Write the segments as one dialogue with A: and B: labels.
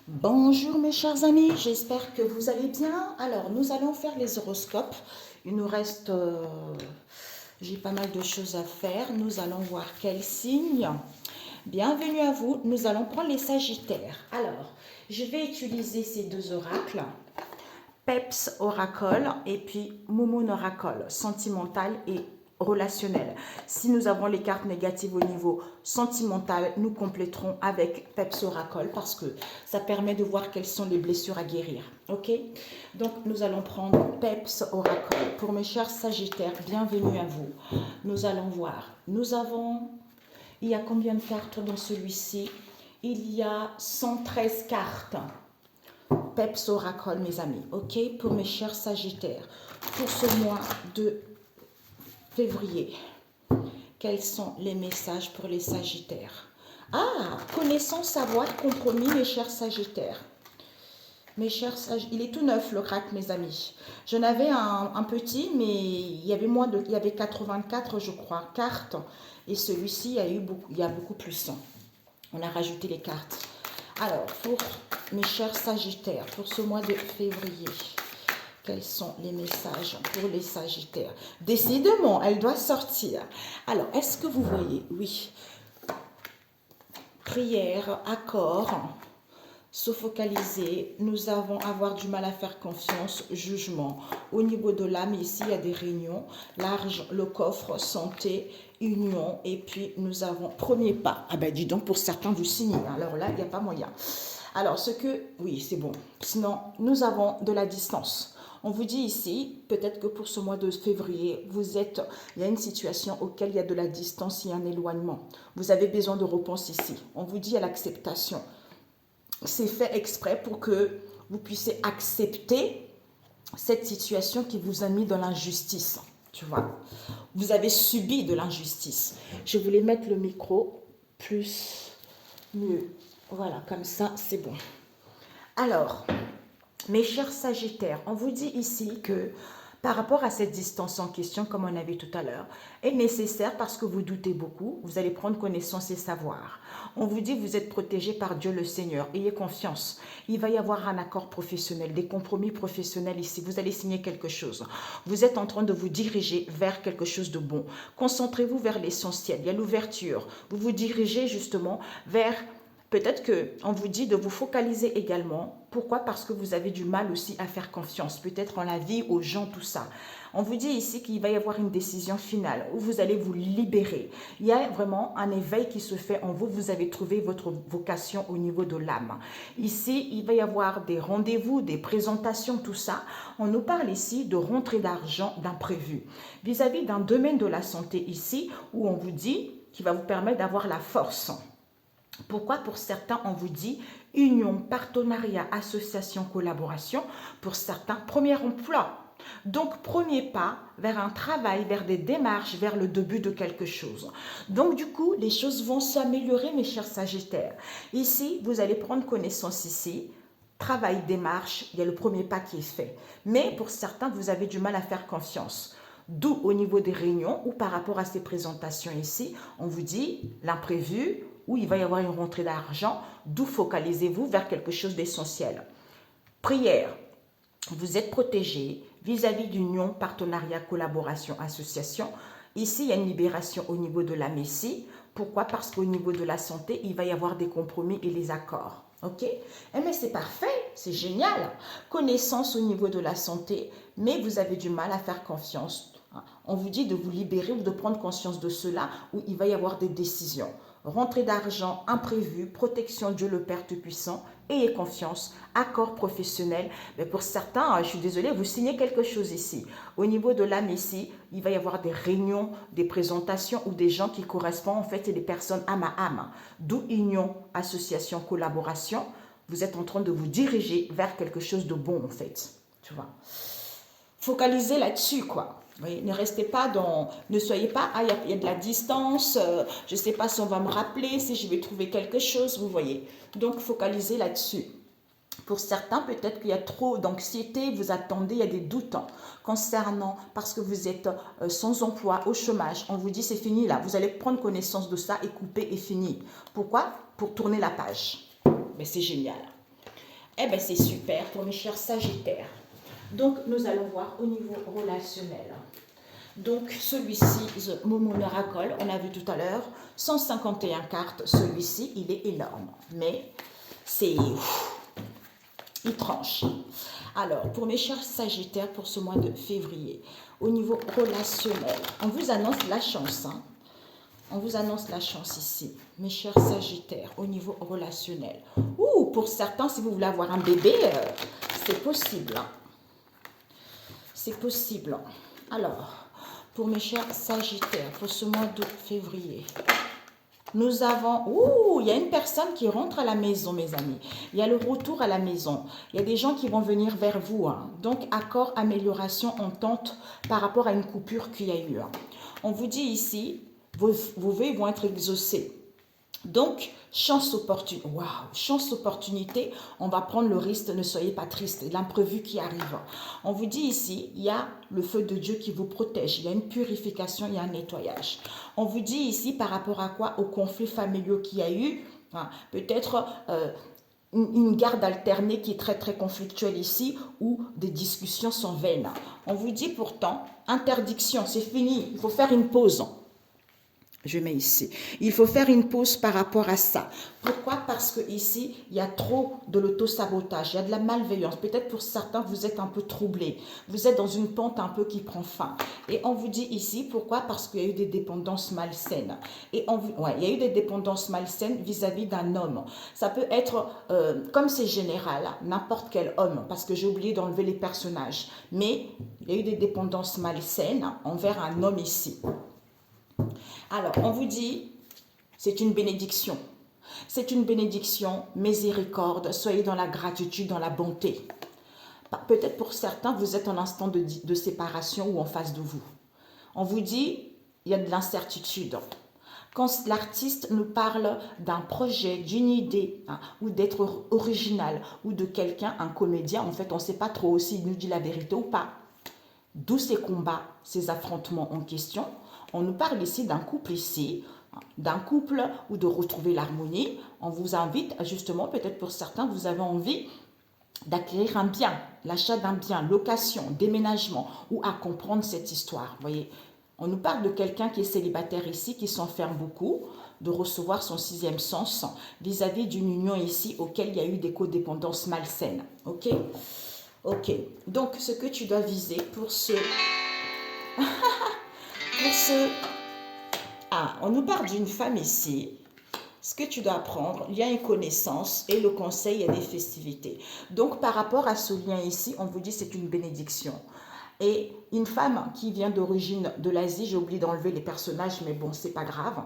A: Bonjour mes chers amis, j'espère que vous allez bien. Alors, nous allons faire les horoscopes. Il nous reste, j'ai pas mal de choses à faire. Nous allons voir quel signe. Bienvenue à vous. Nous allons prendre les Sagittaires. Alors, je vais utiliser ces deux oracles. Peps Oracle et puis Moumon Oracle, sentimental et relationnel. Si nous avons les cartes négatives au niveau sentimental, nous compléterons avec Peps Oracle parce que ça permet de voir quelles sont les blessures à guérir. Ok? Donc nous allons prendre Peps Oracle. Pour mes chers Sagittaires, bienvenue à vous. Nous allons voir. Il y a combien de cartes dans celui-ci? Il y a 113 cartes. Peps Oracle, mes amis, ok, pour mes chers Sagittaires, pour ce mois de février, quels sont les messages pour les Sagittaires? Ah, connaissance, savoir, compromis, mes chers Sagittaires. Mes chers Sagittaires, il est tout neuf l'oracle, mes amis. J'en avais un petit, mais il y avait 84, je crois, cartes, et celui-ci, il y a beaucoup plus. On a rajouté les cartes. Alors, pour mes chers Sagittaires, pour ce mois de février, quels sont les messages pour les Sagittaires? Décidément, elle doit sortir. Alors, est-ce que vous voyez? Oui. Prière, accord, se focaliser, nous avons avoir du mal à faire confiance, jugement. Au niveau de l'âme, ici, il y a des réunions, l'argent, le coffre, santé, union, et puis nous avons premier pas. Ah ben dis donc, pour certains, vous signez, alors là, il n'y a pas moyen. Alors, oui, c'est bon. Sinon, nous avons de la distance. On vous dit ici, peut-être que pour ce mois de février, il y a une situation auquel il y a de la distance, il y a un éloignement. Vous avez besoin de réponse ici. On vous dit à l'acceptation. C'est fait exprès pour que vous puissiez accepter cette situation qui vous a mis dans l'injustice. Tu vois, vous avez subi de l'injustice. Je voulais mettre le micro mieux. Voilà, comme ça, c'est bon. Alors, mes chers Sagittaires, on vous dit ici que par rapport à cette distance en question, comme on a vu tout à l'heure, est nécessaire parce que vous doutez beaucoup, vous allez prendre connaissance et savoir. On vous dit que vous êtes protégé par Dieu le Seigneur, ayez confiance. Il va y avoir un accord professionnel, des compromis professionnels ici, vous allez signer quelque chose. Vous êtes en train de vous diriger vers quelque chose de bon. Concentrez-vous vers l'essentiel, il y a l'ouverture. Vous vous dirigez justement vers... Peut-être qu'on vous dit de vous focaliser également. Pourquoi? Parce que vous avez du mal aussi à faire confiance, peut-être en la vie, aux gens, tout ça. On vous dit ici qu'il va y avoir une décision finale où vous allez vous libérer. Il y a vraiment un éveil qui se fait en vous. Vous avez trouvé votre vocation au niveau de l'âme. Ici, il va y avoir des rendez-vous, des présentations, tout ça. On nous parle ici de rentrée d'argent d'imprévu. Vis-à-vis d'un domaine de la santé ici, où on vous dit qu'il va vous permettre d'avoir la force. Pourquoi? Pour certains, on vous dit union, partenariat, association, collaboration. Pour certains, premier emploi. Donc, premier pas vers un travail, vers des démarches, vers le début de quelque chose. Donc, du coup, les choses vont s'améliorer, mes chers Sagittaires. Ici, vous allez prendre connaissance ici. Travail, démarche, il y a le premier pas qui est fait. Mais pour certains, vous avez du mal à faire confiance. D'où au niveau des réunions ou par rapport à ces présentations ici, on vous dit l'imprévu, où il va y avoir une rentrée d'argent, d'où focalisez-vous vers quelque chose d'essentiel. Prière, vous êtes protégé vis-à-vis d'union, partenariat, collaboration, association. Ici, il y a une libération au niveau de la messie. Pourquoi? Parce qu'au niveau de la santé, il va y avoir des compromis et les accords. Ok? Mais c'est parfait, c'est génial. Connaissance au niveau de la santé, mais vous avez du mal à faire confiance. On vous dit de vous libérer ou de prendre conscience de cela, où il va y avoir des décisions. Rentrée d'argent imprévue, protection Dieu le Père Tout-Puissant, ayez confiance, accord professionnel. Mais pour certains, je suis désolée, vous signez quelque chose ici. Au niveau de l'âme ici, il va y avoir des réunions, des présentations ou des gens qui correspondent en fait et des personnes âme à âme. D'où union, association, collaboration. Vous êtes en train de vous diriger vers quelque chose de bon en fait. Tu vois. Focalisez là-dessus quoi. Oui, ne soyez pas, ah, il y a de la distance, je ne sais pas si on va me rappeler, si je vais trouver quelque chose, vous voyez. Donc, focalisez là-dessus. Pour certains, peut-être qu'il y a trop d'anxiété, vous attendez, il y a des doutes concernant, parce que vous êtes sans emploi, au chômage. On vous dit c'est fini là, vous allez prendre connaissance de ça et couper et fini. Pourquoi? Pour tourner la page. Mais c'est génial. Eh bien, c'est super pour mes chers Sagittaires. Donc, nous allons voir au niveau relationnel. Donc, celui-ci, The Momo Miracle, on a vu tout à l'heure, 151 cartes, celui-ci, il est énorme. Mais, c'est... il tranche. Alors, pour mes chers Sagittaires, pour ce mois de février, au niveau relationnel, on vous annonce la chance, hein. On vous annonce la chance ici, mes chers Sagittaires, au niveau relationnel. Ou pour certains, si vous voulez avoir un bébé, c'est possible, hein. C'est possible. Alors, pour mes chers Sagittaires, pour ce mois de février, nous avons... Ouh, il y a une personne qui rentre à la maison, mes amis. Il y a le retour à la maison. Il y a des gens qui vont venir vers vous, hein. Donc, accord, amélioration, entente par rapport à une coupure qu'il y a eu, hein. On vous dit ici, vos vœux vont être exaucés. Donc, chance opportunité. Waouh, chance opportunité. On va prendre le risque, ne soyez pas triste. L'imprévu qui arrive. On vous dit ici, il y a le feu de Dieu qui vous protège. Il y a une purification, il y a un nettoyage. On vous dit ici, par rapport à quoi? Aux conflits familiaux qu'il y a eu. Hein, peut-être une garde alternée qui est très très conflictuelle ici, où des discussions sont vaines. On vous dit pourtant, interdiction, c'est fini. Il faut faire une pause. Je mets ici. Il faut faire une pause par rapport à ça. Pourquoi? Parce que ici, il y a trop de l'auto-sabotage, il y a de la malveillance. Peut-être pour certains, vous êtes un peu troublés. Vous êtes dans une pente un peu qui prend fin. Et on vous dit ici, pourquoi? Parce qu'il y a eu des dépendances malsaines. Et il y a eu des dépendances malsaines vis-à-vis d'un homme. Ça peut être, comme c'est général, n'importe quel homme, parce que j'ai oublié d'enlever les personnages. Mais il y a eu des dépendances malsaines envers un homme ici. Alors, on vous dit, c'est une bénédiction. C'est une bénédiction, miséricorde, soyez dans la gratitude, dans la bonté. Peut-être pour certains, vous êtes en instant de séparation ou en face de vous. On vous dit, il y a de l'incertitude. Quand l'artiste nous parle d'un projet, d'une idée, hein, ou d'être original, ou de quelqu'un, un comédien, en fait, on ne sait pas trop s'il nous dit la vérité ou pas. D'où ces combats, ces affrontements en question. On nous parle ici d'un couple ici, d'un couple ou de retrouver l'harmonie. On vous invite, justement, peut-être pour certains, vous avez envie d'acquérir un bien, l'achat d'un bien, location, déménagement, ou à comprendre cette histoire. Vous voyez, on nous parle de quelqu'un qui est célibataire ici, qui s'enferme beaucoup, de recevoir son sixième sens vis-à-vis d'une union ici auquel il y a eu des codépendances malsaines. Ok? Ok. Donc, ce que tu dois viser pour ce... Ah, on nous parle d'une femme ici. Ce que tu dois apprendre, il y a une connaissance et le conseil, il y a des festivités. Donc, par rapport à ce lien ici, on vous dit c'est une bénédiction. Et une femme qui vient d'origine de l'Asie, j'ai oublié d'enlever les personnages, mais bon, c'est pas grave.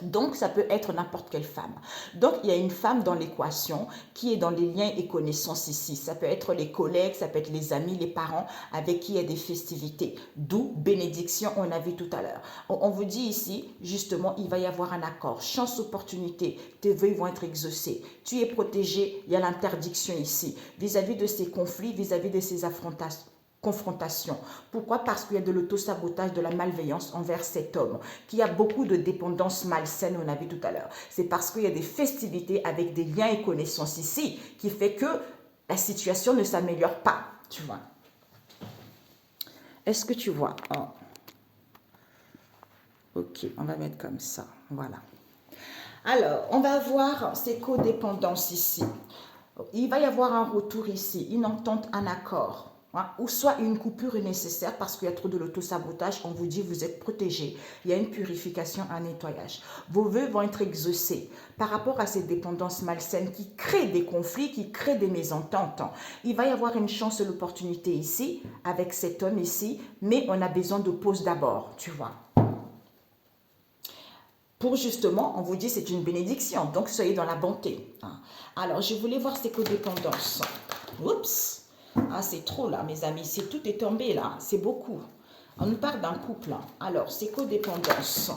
A: Donc, ça peut être n'importe quelle femme. Donc, il y a une femme dans l'équation qui est dans les liens et connaissances ici. Ça peut être les collègues, ça peut être les amis, les parents avec qui il y a des festivités. D'où bénédiction, on a vu tout à l'heure. On vous dit ici, justement, il va y avoir un accord. Chance, opportunité, tes vœux vont être exaucés. Tu es protégé, il y a l'interdiction ici. Vis-à-vis de ces conflits, vis-à-vis de ces affrontations. Confrontation. Pourquoi? Parce qu'il y a de l'auto-sabotage, de la malveillance envers cet homme, qui a beaucoup de dépendances malsaines, on a vu tout à l'heure. C'est parce qu'il y a des festivités avec des liens et connaissances ici, qui fait que la situation ne s'améliore pas, tu vois. Est-ce que tu vois? Oh. Ok, on va mettre comme ça, voilà. Alors, on va voir ces codépendances ici. Il va y avoir un retour ici, une entente, un accord. Hein, ou soit une coupure est nécessaire parce qu'il y a trop de l'auto-sabotage, on vous dit vous êtes protégé. Il y a une purification, un nettoyage. Vos vœux vont être exaucés par rapport à ces dépendances malsaines qui créent des conflits, qui créent des mésententes. Il va y avoir une chance et l'opportunité ici, avec cet homme ici, mais on a besoin de pause d'abord, tu vois. Pour justement, on vous dit c'est une bénédiction, donc soyez dans la bonté. Alors, je voulais voir ces codépendances. Oups! Ah, c'est trop là, mes amis. Tout est tombé là. C'est beaucoup. On nous parle d'un couple. Alors, c'est codépendance.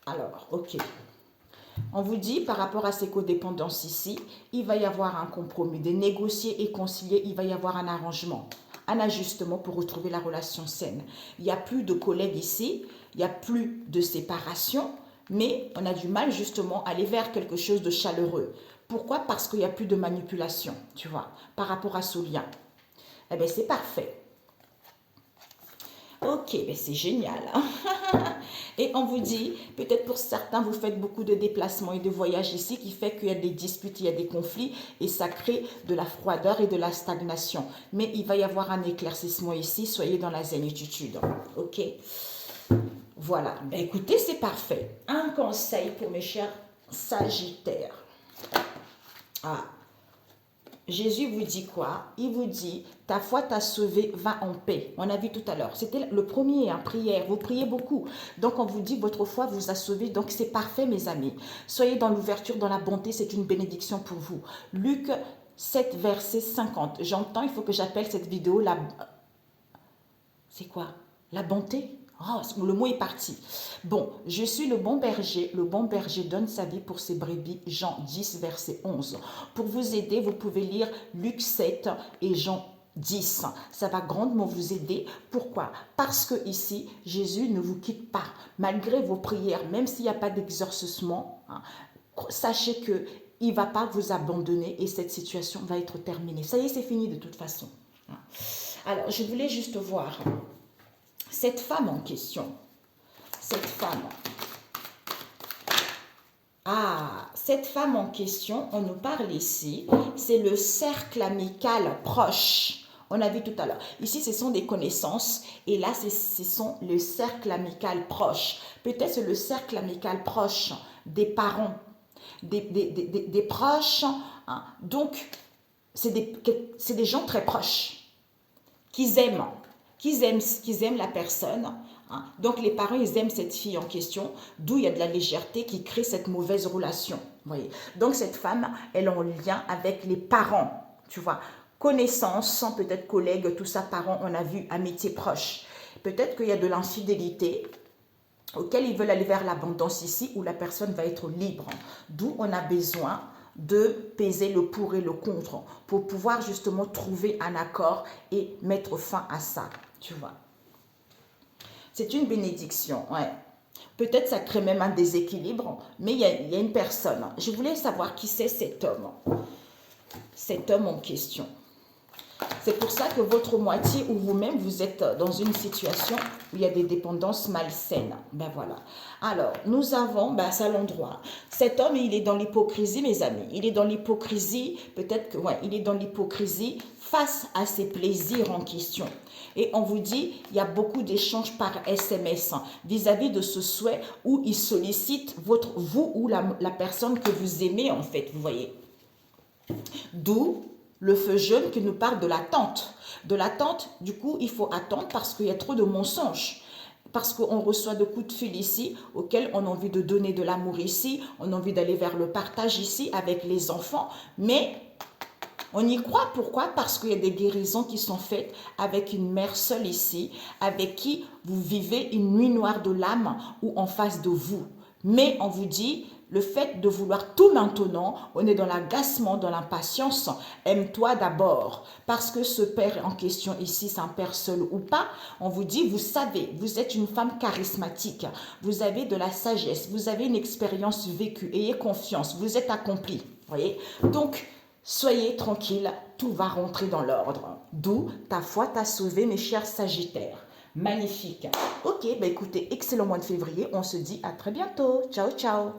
A: Alors, ok. On vous dit, par rapport à ces codépendances ici, il va y avoir un compromis. De négocier et concilier, il va y avoir un arrangement, un ajustement pour retrouver la relation saine. Il n'y a plus de collègues ici. Il n'y a plus de séparation. Mais on a du mal justement à aller vers quelque chose de chaleureux. Pourquoi? Parce qu'il n'y a plus de manipulation, tu vois, par rapport à ce lien. Eh bien, c'est parfait. Ok, ben c'est génial. Et on vous dit, peut-être pour certains, vous faites beaucoup de déplacements et de voyages ici, qui fait qu'il y a des disputes, il y a des conflits, et ça crée de la froideur et de la stagnation. Mais il va y avoir un éclaircissement ici, soyez dans la zénitude. Ok? Voilà. Ben écoutez, c'est parfait. Un conseil pour mes chers Sagittaires. Ah, Jésus vous dit quoi? Il vous dit, ta foi t'a sauvé, va en paix. On a vu tout à l'heure. C'était le premier, hein, prière. Vous priez beaucoup. Donc, on vous dit, votre foi vous a sauvé. Donc, c'est parfait, mes amis. Soyez dans l'ouverture, dans la bonté. C'est une bénédiction pour vous. Luc 7, verset 50. J'entends, il faut que j'appelle cette vidéo la... C'est quoi? La bonté? Oh, le mot est parti. Bon, je suis le bon berger. Le bon berger donne sa vie pour ses brebis. Jean 10, verset 11. Pour vous aider, vous pouvez lire Luc 7 et Jean 10. Ça va grandement vous aider. Pourquoi? Parce que ici, Jésus ne vous quitte pas. Malgré vos prières, même s'il n'y a pas d'exorcisme, hein, sachez que il ne va pas vous abandonner et cette situation va être terminée. Ça y est, c'est fini de toute façon. Alors, je voulais juste voir cette femme en question. Cette femme. Ah, cette femme en question, on nous parle ici, c'est le cercle amical proche. On a vu tout à l'heure. Ici, ce sont des connaissances et là, ce sont le cercle amical proche. Peut-être c'est le cercle amical proche des parents, des proches. Hein. Donc, c'est des gens très proches qu'ils aiment la personne. Hein. Donc, les parents, ils aiment cette fille en question, d'où il y a de la légèreté qui crée cette mauvaise relation. Voyez. Donc, cette femme, elle est en lien avec les parents, tu vois. Connaissances, peut-être collègues, tout ça, parents, on a vu, amitié proche. Peut-être qu'il y a de l'infidélité auquel ils veulent aller vers l'abondance ici, où la personne va être libre. D'où on a besoin de peser le pour et le contre pour pouvoir justement trouver un accord et mettre fin à ça, tu vois. C'est une bénédiction, ouais. Peut-être ça crée même un déséquilibre, mais il y a une personne. Je voulais savoir qui c'est cet homme en question. C'est pour ça que votre moitié ou vous-même, vous êtes dans une situation où il y a des dépendances malsaines. Ben voilà. Alors, nous avons, c'est à l'endroit. Cet homme, il est dans l'hypocrisie, mes amis. Il est dans l'hypocrisie, peut-être que, ouais, il est dans l'hypocrisie face à ses plaisirs en question. Et on vous dit, il y a beaucoup d'échanges par SMS vis-à-vis de ce souhait où il sollicite vous ou la personne que vous aimez, en fait, vous voyez. D'où le feu jaune qui nous parle de l'attente. De l'attente, du coup, il faut attendre parce qu'il y a trop de mensonges. Parce qu'on reçoit de coups de fil ici, auxquels on a envie de donner de l'amour ici, on a envie d'aller vers le partage ici avec les enfants, mais on y croit. Pourquoi? Parce qu'il y a des guérisons qui sont faites avec une mère seule ici, avec qui vous vivez une nuit noire de l'âme ou en face de vous. Mais on vous dit, le fait de vouloir tout maintenant, on est dans l'agacement, dans l'impatience. Aime-toi d'abord. Parce que ce père en question ici, c'est un père seul ou pas, on vous dit, vous savez, vous êtes une femme charismatique. Vous avez de la sagesse, vous avez une expérience vécue. Ayez confiance, vous êtes accompli. Voyez? Donc, soyez tranquille, tout va rentrer dans l'ordre. D'où ta foi t'a sauvé, mes chers Sagittaires. Magnifique. Ok, écoutez, excellent mois de février. On se dit à très bientôt. Ciao, ciao.